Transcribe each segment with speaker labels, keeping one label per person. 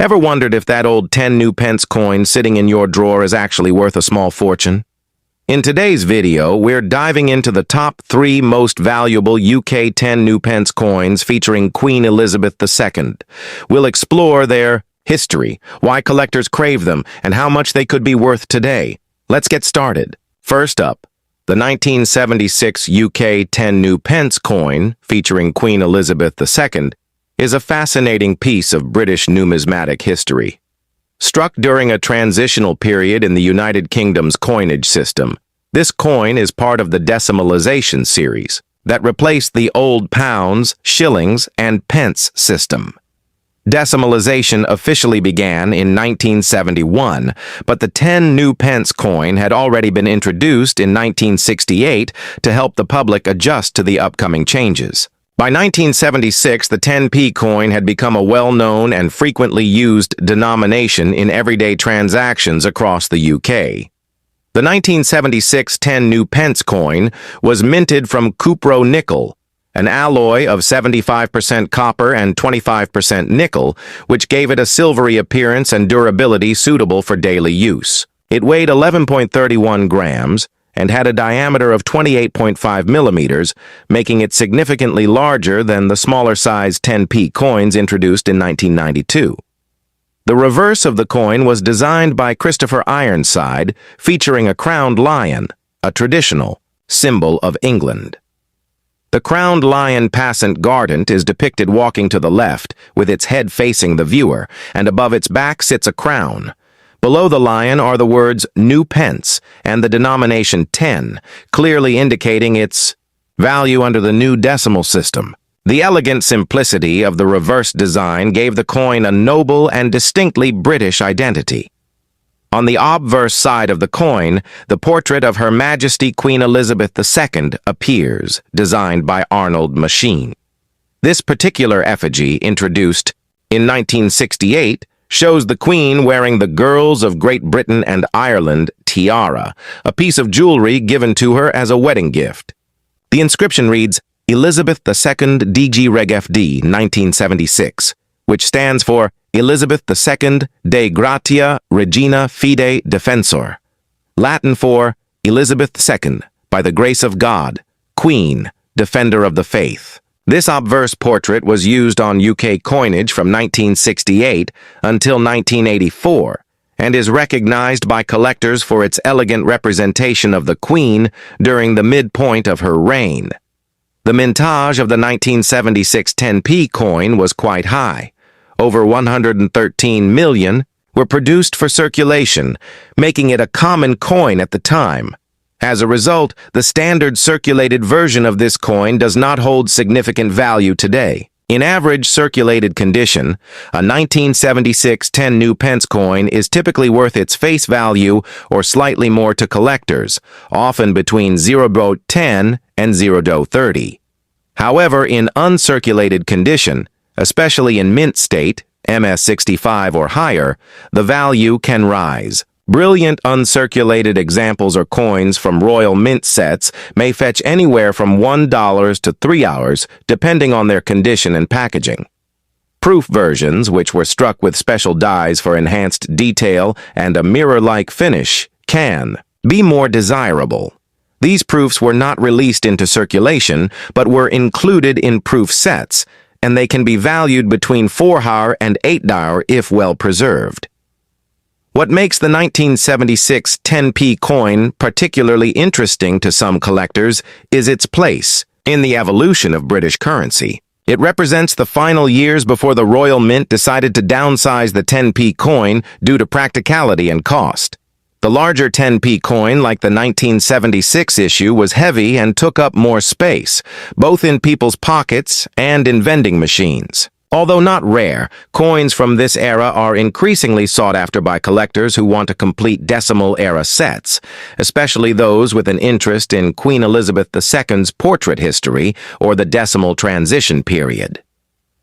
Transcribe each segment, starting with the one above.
Speaker 1: Ever wondered if that old 10 new pence coin sitting in your drawer is actually worth a small fortune? In today's video, we're diving into the top 3 most valuable UK 10 new pence coins featuring Queen Elizabeth II. We'll explore their history, why collectors crave them, and how much they could be worth today. Let's get started. First up, the 1976 UK 10 new pence coin, featuring Queen Elizabeth II, is a fascinating piece of British numismatic history. Struck during a transitional period in the United Kingdom's coinage system, this coin is part of the decimalisation series that replaced the old pounds, shillings, and pence system. Decimalisation officially began in 1971, but the 10 new pence coin had already been introduced in 1968 to help the public adjust to the upcoming changes. By 1976, the 10p coin had become a well-known and frequently used denomination in everyday transactions across the UK. The 1976 10 new pence coin was minted from cupro nickel, an alloy of 75% copper and 25% nickel, which gave it a silvery appearance and durability suitable for daily use. It weighed 11.31 grams, and had a diameter of 28.5 millimeters, making it significantly larger than the smaller-sized 10p coins introduced in 1992. The reverse of the coin was designed by Christopher Ironside, featuring a crowned lion, a traditional symbol of England. The crowned lion passant guardant is depicted walking to the left, with its head facing the viewer, and above its back sits a crown. Below the lion are the words new pence and the denomination 10, clearly indicating its value under the new decimal system. The elegant simplicity of the reverse design gave the coin a noble and distinctly British identity. On the obverse side of the coin, the portrait of Her Majesty Queen Elizabeth II appears, designed by Arnold Machine. This particular effigy, introduced in 1968, shows the Queen wearing the Girls of Great Britain and Ireland tiara, a piece of jewelry given to her as a wedding gift. The inscription reads, Elizabeth II DG Reg FD 1976, which stands for Elizabeth II de Gratia Regina Fide Defensor, Latin for Elizabeth II, by the grace of God, Queen, Defender of the Faith. This obverse portrait was used on UK coinage from 1968 until 1984 and is recognized by collectors for its elegant representation of the Queen during the midpoint of her reign. The mintage of the 1976 10p coin was quite high. Over 113 million were produced for circulation, making it a common coin at the time. As a result, the standard circulated version of this coin does not hold significant value today. In average circulated condition, a 1976 10 new pence coin is typically worth its face value or slightly more to collectors, often between 0.10 and 0.30. However, in uncirculated condition, especially in mint state, MS65 or higher, the value can rise. Brilliant uncirculated examples or coins from royal mint sets may fetch anywhere from $1 to $3, depending on their condition and packaging. Proof versions, which were struck with special dies for enhanced detail and a mirror-like finish, can be more desirable. These proofs were not released into circulation, but were included in proof sets, and they can be valued between £4 and £8 if well preserved. What makes the 1976 10p coin particularly interesting to some collectors is its place in the evolution of British currency. It represents the final years before the Royal Mint decided to downsize the 10p coin due to practicality and cost. The larger 10p coin, like the 1976 issue, was heavy and took up more space, both in people's pockets and in vending machines. Although not rare, coins from this era are increasingly sought after by collectors who want to complete decimal-era sets, especially those with an interest in Queen Elizabeth II's portrait history or the decimal transition period.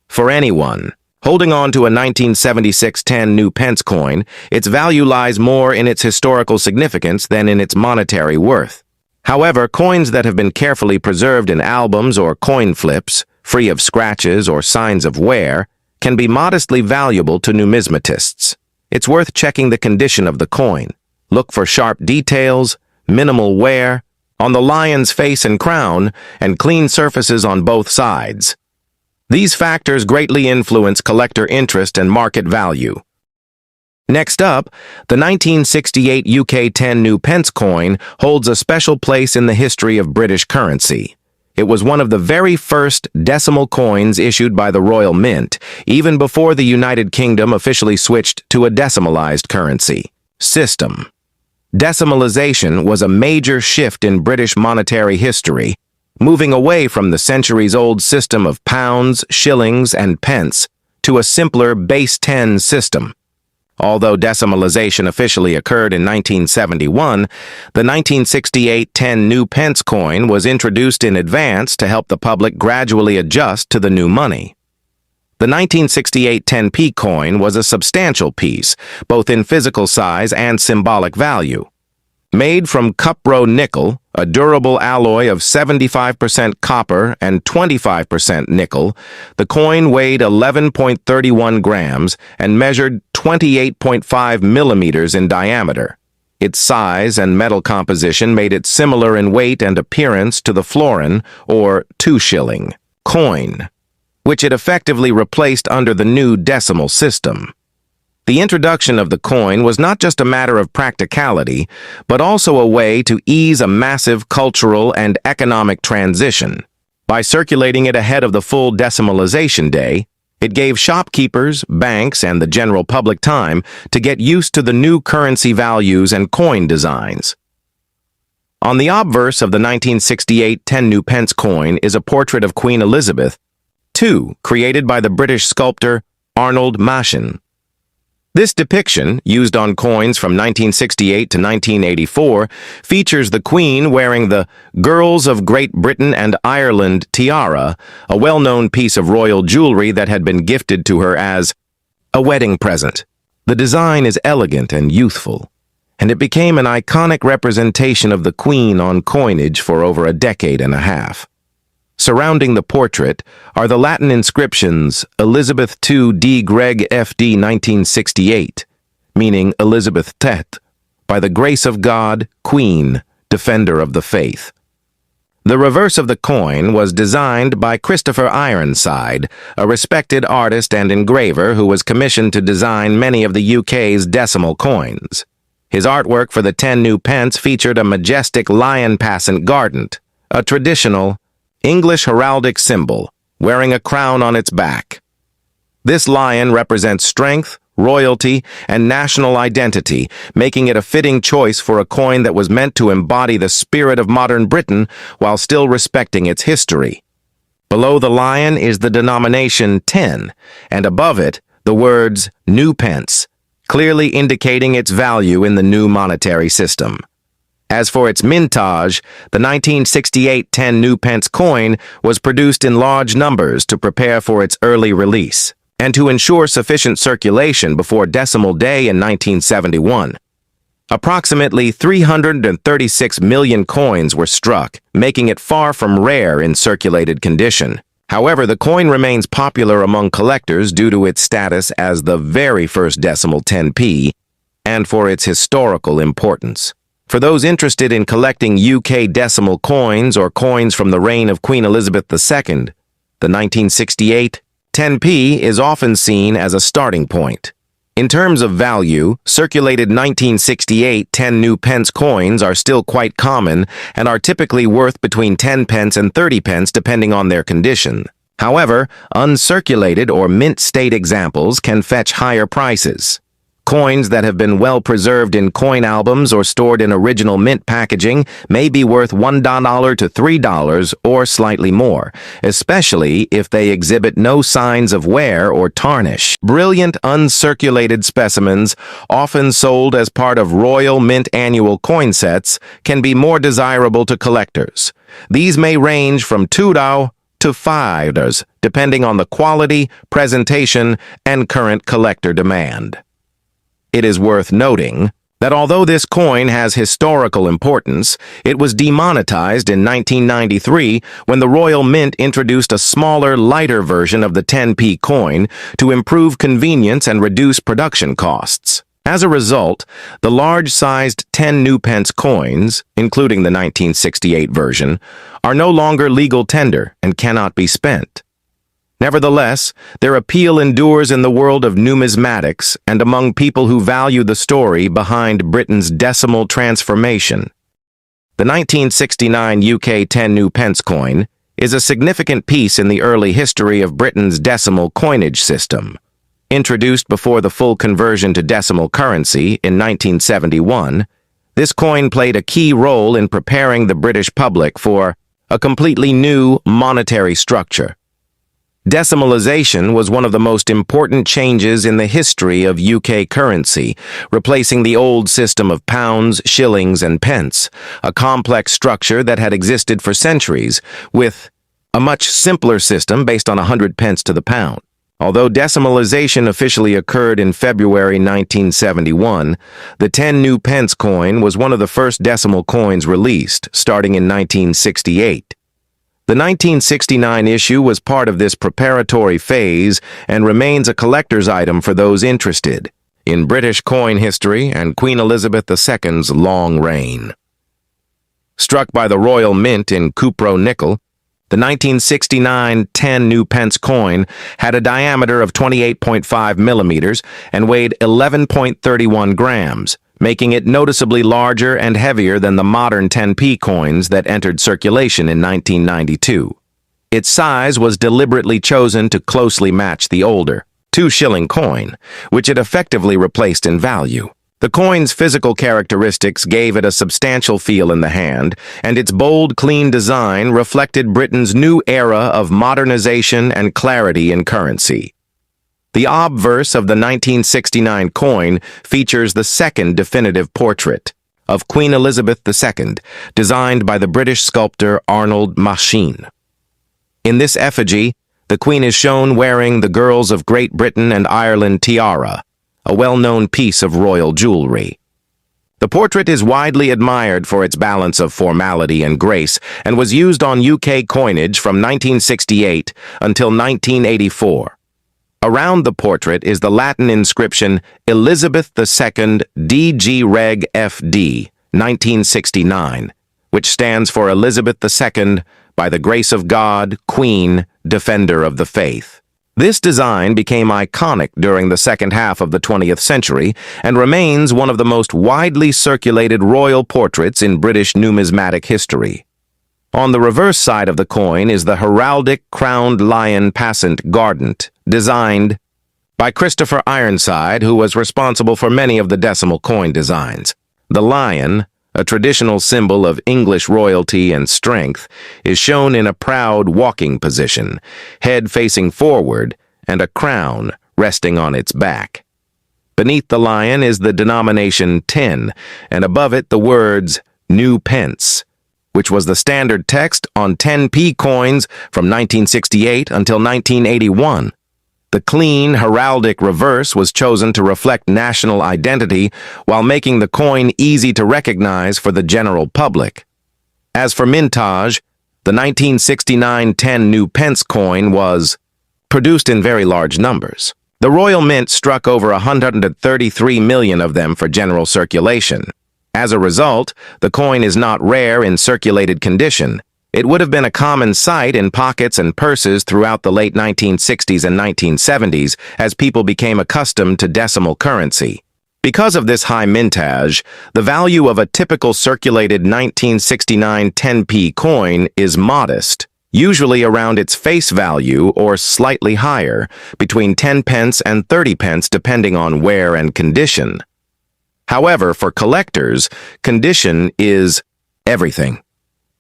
Speaker 1: For anyone holding on to a 1976 10 new pence coin, its value lies more in its historical significance than in its monetary worth. However, coins that have been carefully preserved in albums or coin flips, free of scratches or signs of wear, can be modestly valuable to numismatists. It's worth checking the condition of the coin. Look for sharp details, minimal wear on the lion's face and crown, and clean surfaces on both sides. These factors greatly influence collector interest and market value. Next up, the 1968 UK 10 new pence coin holds a special place in the history of British currency. It was one of the very first decimal coins issued by the Royal Mint, even before the United Kingdom officially switched to a decimalized currency system. Decimalization was a major shift in British monetary history, moving away from the centuries-old system of pounds, shillings, and pence to a simpler base 10 system. Although decimalization officially occurred in 1971, the 1968 10 new pence coin was introduced in advance to help the public gradually adjust to the new money. The 1968 10p coin was a substantial piece, both in physical size and symbolic value. Made from cupro nickel, a durable alloy of 75% copper and 25% nickel, the coin weighed 11.31 grams and measured 28.5 millimeters in diameter. Its size and metal composition made it similar in weight and appearance to the florin, or 2-shilling, coin, which it effectively replaced under the new decimal system. The introduction of the coin was not just a matter of practicality, but also a way to ease a massive cultural and economic transition. By circulating it ahead of the full decimalization day, it gave shopkeepers, banks, and the general public time to get used to the new currency values and coin designs. On the obverse of the 1968 10 new pence coin is a portrait of Queen Elizabeth II, created by the British sculptor Arnold Machen. This depiction, used on coins from 1968 to 1984, features the Queen wearing the Girls of Great Britain and Ireland tiara, a well-known piece of royal jewelry that had been gifted to her as a wedding present. The design is elegant and youthful, and it became an iconic representation of the Queen on coinage for over a decade and a half. Surrounding the portrait are the Latin inscriptions Elizabeth II D. Greg FD 1968, meaning Elizabeth Tet, by the grace of God, Queen, Defender of the Faith. The reverse of the coin was designed by Christopher Ironside, a respected artist and engraver who was commissioned to design many of the UK's decimal coins. His artwork for the 10 new pence featured a majestic lion passant guardant, a traditional English heraldic symbol, wearing a crown on its back. This lion represents strength, royalty, and national identity, making it a fitting choice for a coin that was meant to embody the spirit of modern Britain while still respecting its history. Below the lion is the denomination 10, and above it, the words new pence, clearly indicating its value in the new monetary system. As for its mintage, the 1968 10 new pence coin was produced in large numbers to prepare for its early release, and to ensure sufficient circulation before Decimal Day in 1971. Approximately 336 million coins were struck, making it far from rare in circulated condition. However, the coin remains popular among collectors due to its status as the very first decimal 10p, and for its historical importance. For those interested in collecting UK decimal coins or coins from the reign of Queen Elizabeth II, the 1968 10p is often seen as a starting point. In terms of value, circulated 1968 10 new pence coins are still quite common and are typically worth between 10 pence and 30 pence depending on their condition. However, uncirculated or mint state examples can fetch higher prices. Coins that have been well preserved in coin albums or stored in original mint packaging may be worth $1 to $3 or slightly more, especially if they exhibit no signs of wear or tarnish. Brilliant uncirculated specimens, often sold as part of Royal Mint annual coin sets, can be more desirable to collectors. These may range from $2 to $5, depending on the quality, presentation, and current collector demand. It is worth noting that although this coin has historical importance, it was demonetized in 1993 when the Royal Mint introduced a smaller, lighter version of the 10p coin to improve convenience and reduce production costs. As a result, the large-sized 10 new pence coins, including the 1968 version, are no longer legal tender and cannot be spent. Nevertheless, their appeal endures in the world of numismatics and among people who value the story behind Britain's decimal transformation. The 1969 UK 10 new pence coin is a significant piece in the early history of Britain's decimal coinage system. Introduced before the full conversion to decimal currency in 1971, this coin played a key role in preparing the British public for a completely new monetary structure. Decimalization was one of the most important changes in the history of UK currency, replacing the old system of pounds, shillings, and pence, a complex structure that had existed for centuries, with a much simpler system based on 100 pence to the pound. Although decimalization officially occurred in February 1971, the 10 new pence coin was one of the first decimal coins released, starting in 1968. The 1969 issue was part of this preparatory phase and remains a collector's item for those interested in British coin history and Queen Elizabeth II's long reign. Struck by the Royal Mint in cupro nickel, the 1969 10 new pence coin had a diameter of 28.5 millimeters and weighed 11.31 grams, making it noticeably larger and heavier than the modern 10p coins that entered circulation in 1992. Its size was deliberately chosen to closely match the older 2-shilling coin, which it effectively replaced in value. The coin's physical characteristics gave it a substantial feel in the hand, and its bold, clean design reflected Britain's new era of modernization and clarity in currency. The obverse of the 1969 coin features the second definitive portrait of Queen Elizabeth II, designed by the British sculptor Arnold Machin. In this effigy, the Queen is shown wearing the Girls of Great Britain and Ireland tiara, a well-known piece of royal jewelry. The portrait is widely admired for its balance of formality and grace and was used on UK coinage from 1968 until 1984. Around the portrait is the Latin inscription Elizabeth II DG Reg FD 1969, which stands for Elizabeth II, by the grace of God, Queen, Defender of the Faith. This design became iconic during the second half of the 20th century and remains one of the most widely circulated royal portraits in British numismatic history. On the reverse side of the coin is the heraldic crowned lion passant guardant, designed by Christopher Ironside, who was responsible for many of the decimal coin designs. The lion, a traditional symbol of English royalty and strength, is shown in a proud walking position, head facing forward, and a crown resting on its back. Beneath the lion is the denomination 10, and above it the words New Pence, which was the standard text on 10p coins from 1968 until 1981. The clean, heraldic reverse was chosen to reflect national identity while making the coin easy to recognize for the general public. As for mintage, the 1969 10 new pence coin was produced in very large numbers. The Royal Mint struck over 133 million of them for general circulation. As a result, the coin is not rare in circulated condition. It would have been a common sight in pockets and purses throughout the late 1960s and 1970s as people became accustomed to decimal currency. Because of this high mintage, the value of a typical circulated 1969 10p coin is modest, usually around its face value or slightly higher, between 10 pence and 30 pence depending on wear and condition. However, for collectors, condition is everything.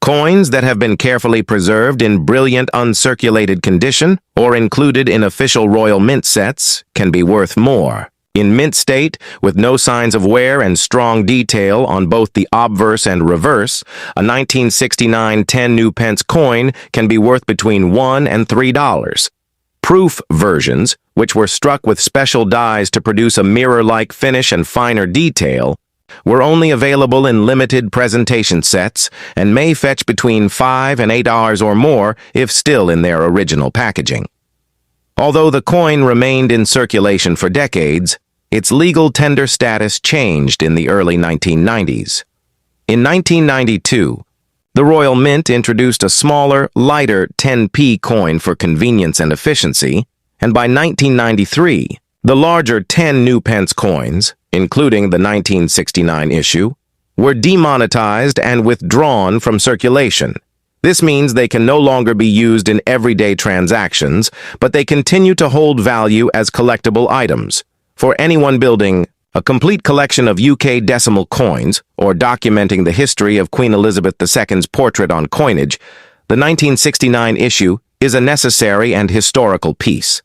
Speaker 1: Coins that have been carefully preserved in brilliant uncirculated condition or included in official Royal Mint sets can be worth more. In mint state, with no signs of wear and strong detail on both the obverse and reverse, a 1969 10 new pence coin can be worth between $1 and $3. Proof versions, which were struck with special dies to produce a mirror-like finish and finer detail, were only available in limited presentation sets and may fetch between $5 and $8 or more if still in their original packaging. Although the coin remained in circulation for decades, its legal tender status changed in the early 1990s. In 1992, the Royal Mint introduced a smaller, lighter 10p coin for convenience and efficiency, and by 1993, the larger 10 new pence coins, including the 1969 issue, were demonetized and withdrawn from circulation. This means they can no longer be used in everyday transactions, but they continue to hold value as collectible items. For anyone building a complete collection of UK decimal coins or documenting the history of Queen Elizabeth II's portrait on coinage, the 1969 issue is a necessary and historical piece.